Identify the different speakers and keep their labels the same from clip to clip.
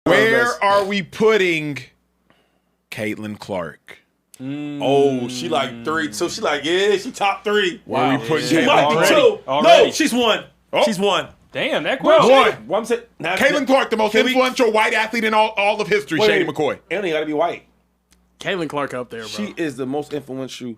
Speaker 1: Where are we putting Caitlin Clark?
Speaker 2: Oh, she like 3. So she like, she top 3.
Speaker 1: Where are we putting
Speaker 2: She
Speaker 1: Caitlin
Speaker 2: might be
Speaker 1: Clark?
Speaker 2: 2. No, she's 1. She's 1.
Speaker 3: Damn, that question.
Speaker 1: One. Caitlin Clark, the most influential white athlete in all of history. Shady McCoy.
Speaker 2: And he got to be white.
Speaker 4: Caitlin Clark up there, bro.
Speaker 2: She is the most influential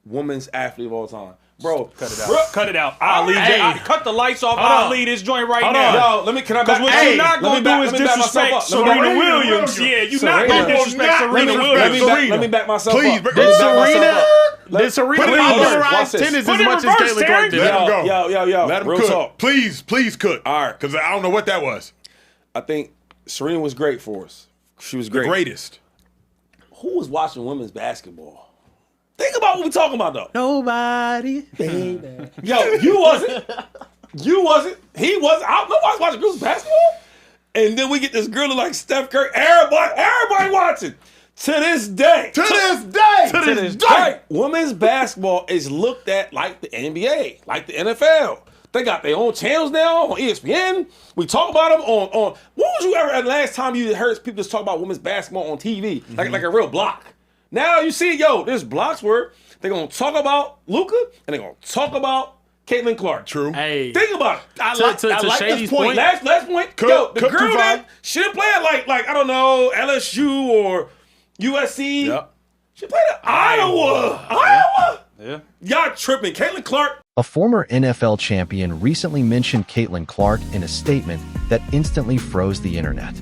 Speaker 2: women's athlete of all time. Bro,
Speaker 3: Cut it out.
Speaker 2: Bro.
Speaker 3: Cut it out. Ali, cut the lights off.
Speaker 2: Hold on.
Speaker 3: I'll leave this joint right
Speaker 2: Hold
Speaker 3: now.
Speaker 2: on. Yo, can I back?
Speaker 3: Because what you're not going to do is disrespect Serena Williams. Yeah, you're not going to disrespect Serena Williams.
Speaker 2: Let me back myself
Speaker 1: Please,
Speaker 2: up.
Speaker 4: Did Serena popularize tennis as much as Caitlin Clark did?
Speaker 1: Let him go.
Speaker 2: Yo.
Speaker 1: Let him
Speaker 2: real
Speaker 1: cook.
Speaker 2: talk.
Speaker 1: Please cook.
Speaker 2: All right.
Speaker 1: Because I don't know what that was.
Speaker 2: I think Serena was great for us. She was great.
Speaker 1: The greatest.
Speaker 2: Who was watching women's basketball? Think about what we're talking about, though.
Speaker 4: Nobody, baby.
Speaker 2: Yo, you wasn't. You wasn't. He wasn't. Nobody's watching girls basketball. And then we get this girl like Steph Curry. Everybody watching. To this day.
Speaker 1: To this day.
Speaker 2: Women's basketball is looked at like the NBA, like the NFL. They got their own channels now on ESPN. We talk about them on when was you ever, the last time you heard people just talk about women's basketball on TV? Like a real block. Now you see, there's blocks where they're going to talk about Luka and they're going to talk about Caitlin Clark.
Speaker 1: True.
Speaker 4: Hey,
Speaker 2: Think about it.
Speaker 4: I like
Speaker 2: this
Speaker 4: Shady's
Speaker 2: point. Last point.
Speaker 1: Cook
Speaker 2: the
Speaker 1: too
Speaker 2: girl
Speaker 1: fine.
Speaker 2: that she didn't play at like I don't know, LSU or USC.
Speaker 1: Yep.
Speaker 2: She played at Iowa.
Speaker 3: Yeah.
Speaker 2: Y'all tripping. Caitlin Clark.
Speaker 5: A former NFL champion recently mentioned Caitlin Clark in a statement that instantly froze the internet.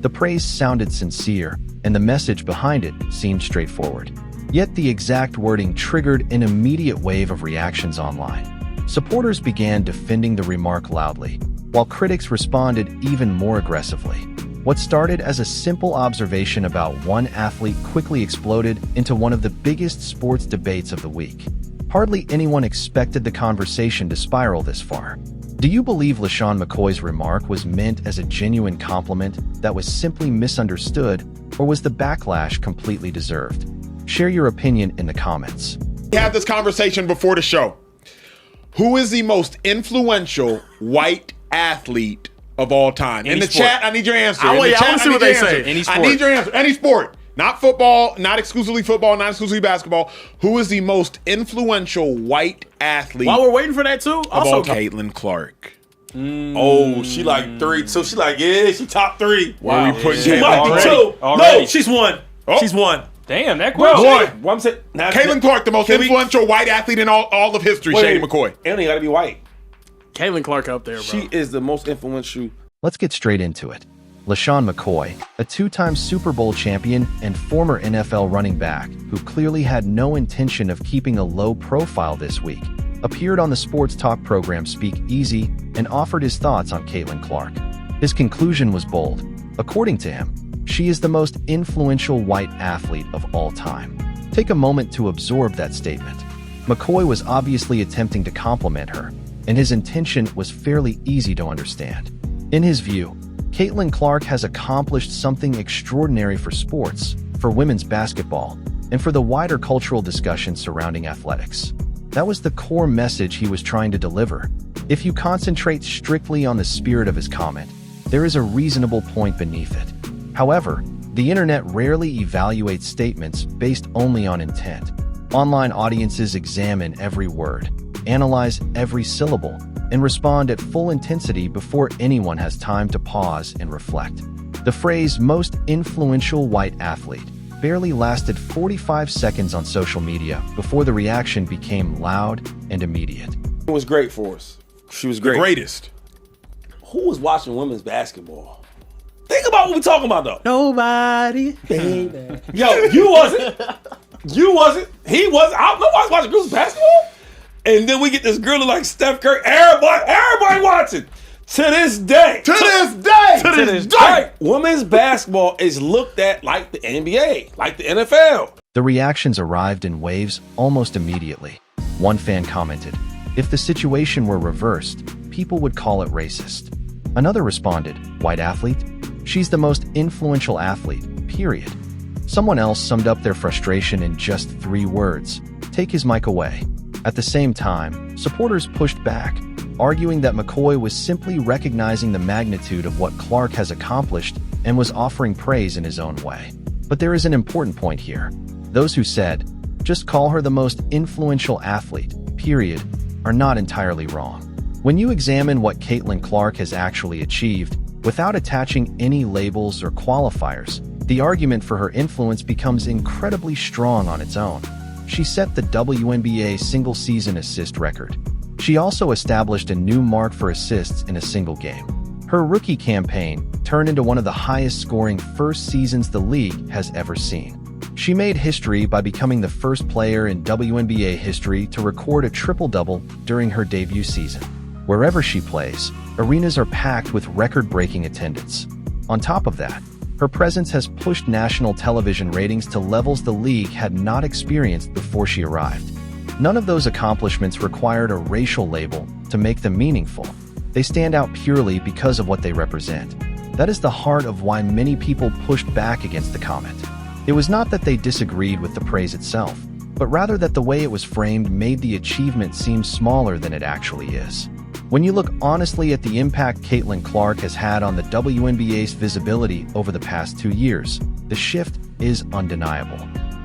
Speaker 5: The praise sounded sincere, and the message behind it seemed straightforward. Yet the exact wording triggered an immediate wave of reactions online. Supporters began defending the remark loudly, while critics responded even more aggressively. What started as a simple observation about one athlete quickly exploded into one of the biggest sports debates of the week. Hardly anyone expected the conversation to spiral this far. Do you believe Sean McCoy's remark was meant as a genuine compliment that was simply misunderstood, or was the backlash completely deserved? Share your opinion in the comments.
Speaker 1: We had this conversation before the show. Who is the most influential white athlete of all time? In the chat, I need your answer.
Speaker 4: I want to see what they say.
Speaker 3: Any sport.
Speaker 1: I need your answer. Any sport. Not football, not exclusively football, not exclusively basketball. Who is the most influential white athlete
Speaker 4: While we're waiting for that too,
Speaker 1: of
Speaker 4: also
Speaker 1: all Caitlin Clark?
Speaker 2: Oh, she like 3. So she like, she top 3.
Speaker 1: Where are we putting
Speaker 2: She
Speaker 1: Caitlin
Speaker 2: might be
Speaker 1: Clark?
Speaker 2: 2.
Speaker 3: Already.
Speaker 2: No, she's 1. She's 1.
Speaker 3: Damn, that question.
Speaker 2: One.
Speaker 1: Caitlin Clark, the most influential white athlete in all of history. Shady McCoy.
Speaker 2: And he got to be white.
Speaker 4: Caitlin Clark up there, bro.
Speaker 2: She is the most influential.
Speaker 5: Let's get straight into it. Sean McCoy, a two-time Super Bowl champion and former NFL running back who clearly had no intention of keeping a low profile this week, appeared on the sports talk program Speak Easy and offered his thoughts on Caitlin Clark. His conclusion was bold. According to him, she is the most influential white athlete of all time. Take a moment to absorb that statement. McCoy was obviously attempting to compliment her, and his intention was fairly easy to understand. In his view, Caitlin Clark has accomplished something extraordinary for sports, for women's basketball, and for the wider cultural discussion surrounding athletics. That was the core message he was trying to deliver. If you concentrate strictly on the spirit of his comment, there is a reasonable point beneath it. However, the internet rarely evaluates statements based only on intent. Online audiences examine every word, analyze every syllable, and respond at full intensity before anyone has time to pause and reflect. The phrase "most influential white athlete" barely lasted 45 seconds on social media before the reaction became loud and immediate.
Speaker 2: It was great for us. She was great.
Speaker 1: The greatest.
Speaker 2: Who was watching women's basketball? Think about what we're talking about, though.
Speaker 4: Nobody, baby.
Speaker 2: Yo, you wasn't. You wasn't. He wasn't. Nobody's watching girls basketball. And then we get this girl like Steph Curry. Everybody watching. To this day.
Speaker 1: To this day.
Speaker 2: Women's basketball is looked at like the NBA, like the NFL.
Speaker 5: The reactions arrived in waves almost immediately. One fan commented, "If the situation were reversed, people would call it racist." Another responded, "White athlete? She's the most influential athlete, period." Someone else summed up their frustration in just 3 words: "Take his mic away." At the same time, supporters pushed back, arguing that McCoy was simply recognizing the magnitude of what Clark has accomplished and was offering praise in his own way. But there is an important point here. Those who said, "Just call her the most influential athlete, period," are not entirely wrong. When you examine what Caitlin Clark has actually achieved, without attaching any labels or qualifiers, the argument for her influence becomes incredibly strong on its own. She set the WNBA single-season assist record. She also established a new mark for assists in a single game. Her rookie campaign turned into one of the highest-scoring first seasons the league has ever seen. She made history by becoming the first player in WNBA history to record a triple-double during her debut season. Wherever she plays, arenas are packed with record-breaking attendance. On top of that, her presence has pushed national television ratings to levels the league had not experienced before she arrived. None of those accomplishments required a racial label to make them meaningful. They stand out purely because of what they represent. That is the heart of why many people pushed back against the comment. It was not that they disagreed with the praise itself, but rather that the way it was framed made the achievement seem smaller than it actually is. When you look honestly at the impact Caitlin Clark has had on the WNBA's visibility over the past 2 years, the shift is undeniable.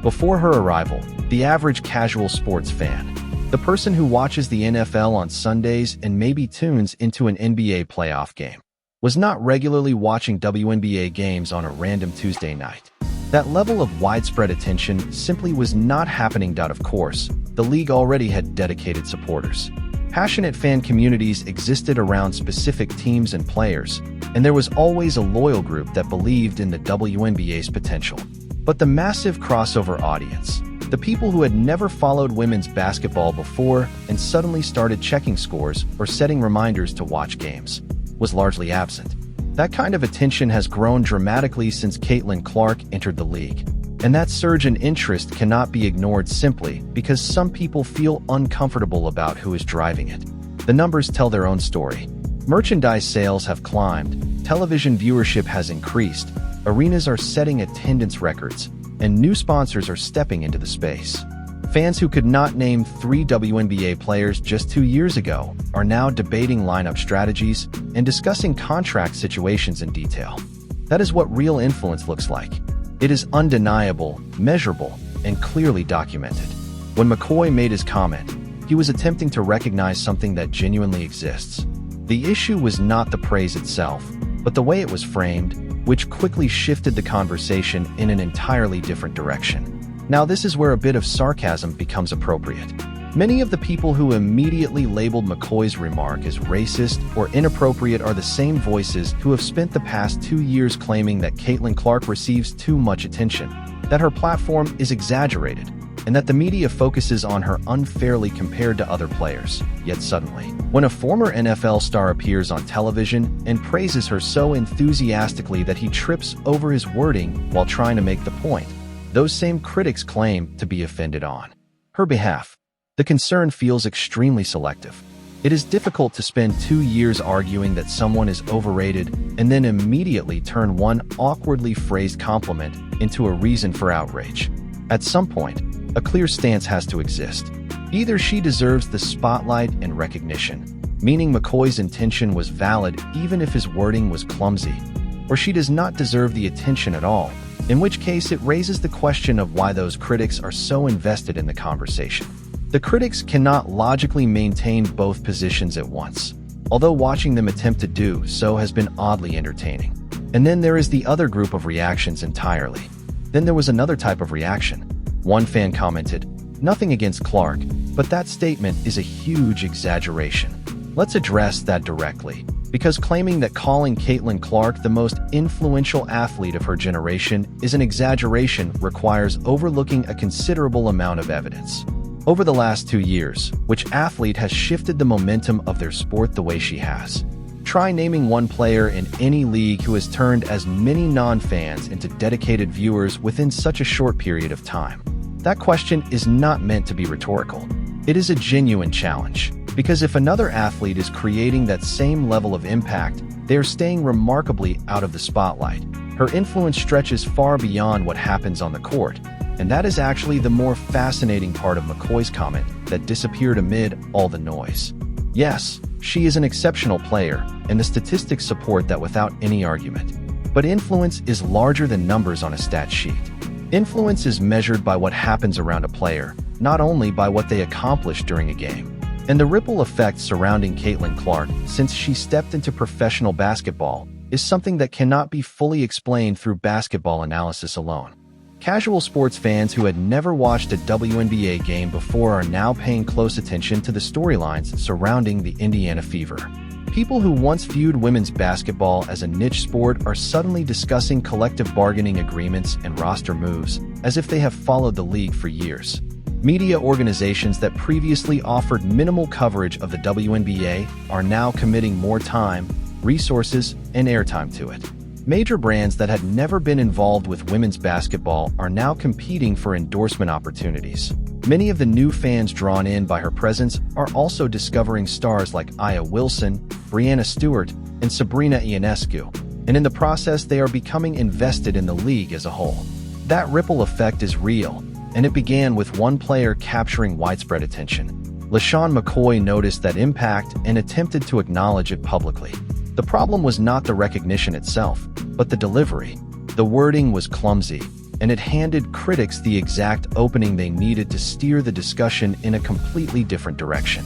Speaker 5: Before her arrival, the average casual sports fan, the person who watches the NFL on Sundays and maybe tunes into an NBA playoff game, was not regularly watching WNBA games on a random Tuesday night. That level of widespread attention simply was not happening. Of course, the league already had dedicated supporters. Passionate fan communities existed around specific teams and players, and there was always a loyal group that believed in the WNBA's potential. But the massive crossover audience, the people who had never followed women's basketball before and suddenly started checking scores or setting reminders to watch games, was largely absent. That kind of attention has grown dramatically since Caitlin Clark entered the league. And that surge in interest cannot be ignored simply because some people feel uncomfortable about who is driving it. The numbers tell their own story. Merchandise sales have climbed, television viewership has increased, arenas are setting attendance records, and new sponsors are stepping into the space. Fans who could not name 3 WNBA players just 2 years ago are now debating lineup strategies and discussing contract situations in detail. That is what real influence looks like. It is undeniable, measurable, and clearly documented. When McCoy made his comment, he was attempting to recognize something that genuinely exists. The issue was not the praise itself, but the way it was framed, which quickly shifted the conversation in an entirely different direction. Now, this is where a bit of sarcasm becomes appropriate. Many of the people who immediately labeled McCoy's remark as racist or inappropriate are the same voices who have spent the past 2 years claiming that Caitlin Clark receives too much attention, that her platform is exaggerated, and that the media focuses on her unfairly compared to other players. Yet suddenly, when a former NFL star appears on television and praises her so enthusiastically that he trips over his wording while trying to make the point, those same critics claim to be offended on her behalf. The concern feels extremely selective. It is difficult to spend 2 years arguing that someone is overrated and then immediately turn one awkwardly phrased compliment into a reason for outrage. At some point, a clear stance has to exist. Either she deserves the spotlight and recognition, meaning McCoy's intention was valid even if his wording was clumsy, or she does not deserve the attention at all, in which case it raises the question of why those critics are so invested in the conversation. The critics cannot logically maintain both positions at once, although watching them attempt to do so has been oddly entertaining. And then there is the other group of reactions entirely. Then there was another type of reaction. One fan commented, "Nothing against Clark, but that statement is a huge exaggeration." Let's address that directly, because claiming that calling Caitlin Clark the most influential athlete of her generation is an exaggeration requires overlooking a considerable amount of evidence. Over the last 2 years, which athlete has shifted the momentum of their sport the way she has? Try naming one player in any league who has turned as many non-fans into dedicated viewers within such a short period of time. That question is not meant to be rhetorical. It is a genuine challenge, because if another athlete is creating that same level of impact, they are staying remarkably out of the spotlight. Her influence stretches far beyond what happens on the court. And that is actually the more fascinating part of McCoy's comment that disappeared amid all the noise. Yes, she is an exceptional player, and the statistics support that without any argument. But influence is larger than numbers on a stat sheet. Influence is measured by what happens around a player, not only by what they accomplish during a game. And the ripple effect surrounding Caitlin Clark since she stepped into professional basketball is something that cannot be fully explained through basketball analysis alone. Casual sports fans who had never watched a WNBA game before are now paying close attention to the storylines surrounding the Indiana Fever. People who once viewed women's basketball as a niche sport are suddenly discussing collective bargaining agreements and roster moves as if they have followed the league for years. Media organizations that previously offered minimal coverage of the WNBA are now committing more time, resources, and airtime to it. Major brands that had never been involved with women's basketball are now competing for endorsement opportunities. Many of the new fans drawn in by her presence are also discovering stars like Aya Wilson, Breanna Stewart, and Sabrina Ionescu, and in the process they are becoming invested in the league as a whole. That ripple effect is real, and it began with one player capturing widespread attention. Sean McCoy noticed that impact and attempted to acknowledge it publicly. The problem was not the recognition itself, but the delivery. The wording was clumsy, and it handed critics the exact opening they needed to steer the discussion in a completely different direction.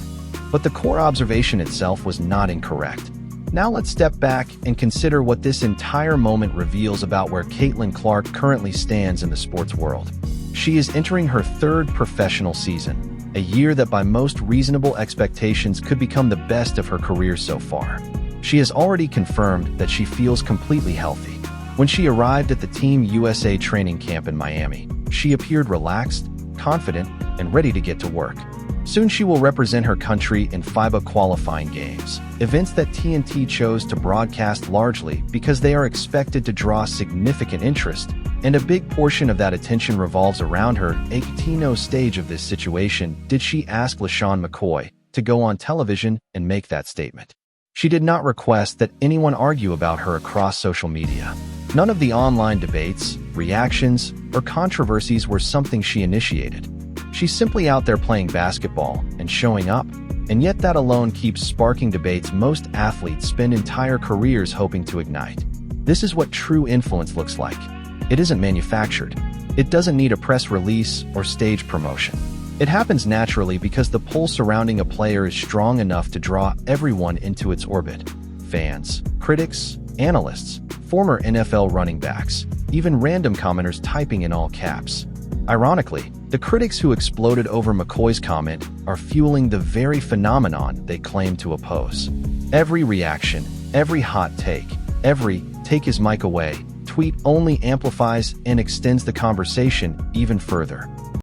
Speaker 5: But the core observation itself was not incorrect. Now let's step back and consider what this entire moment reveals about where Caitlin Clark currently stands in the sports world. She is entering her third professional season, a year that by most reasonable expectations could become the best of her career so far. She has already confirmed that she feels completely healthy. When she arrived at the Team USA training camp in Miami, she appeared relaxed, confident, and ready to get to work. Soon she will represent her country in FIBA qualifying games, events that TNT chose to broadcast largely because they are expected to draw significant interest, and a big portion of that attention revolves around her. At no stage of this situation did she ask Sean McCoy to go on television and make that statement. She did not request that anyone argue about her across social media. None of the online debates, reactions, or controversies were something she initiated. She's simply out there playing basketball and showing up, and yet that alone keeps sparking debates most athletes spend entire careers hoping to ignite. This is what true influence looks like. It isn't manufactured. It doesn't need a press release or stage promotion. It happens naturally because the pull surrounding a player is strong enough to draw everyone into its orbit. Fans, critics, analysts, former NFL running backs, even random commenters typing in all caps. Ironically, the critics who exploded over McCoy's comment are fueling the very phenomenon they claim to oppose. Every reaction, every hot take, every "take his mic away" tweet only amplifies and extends the conversation even further.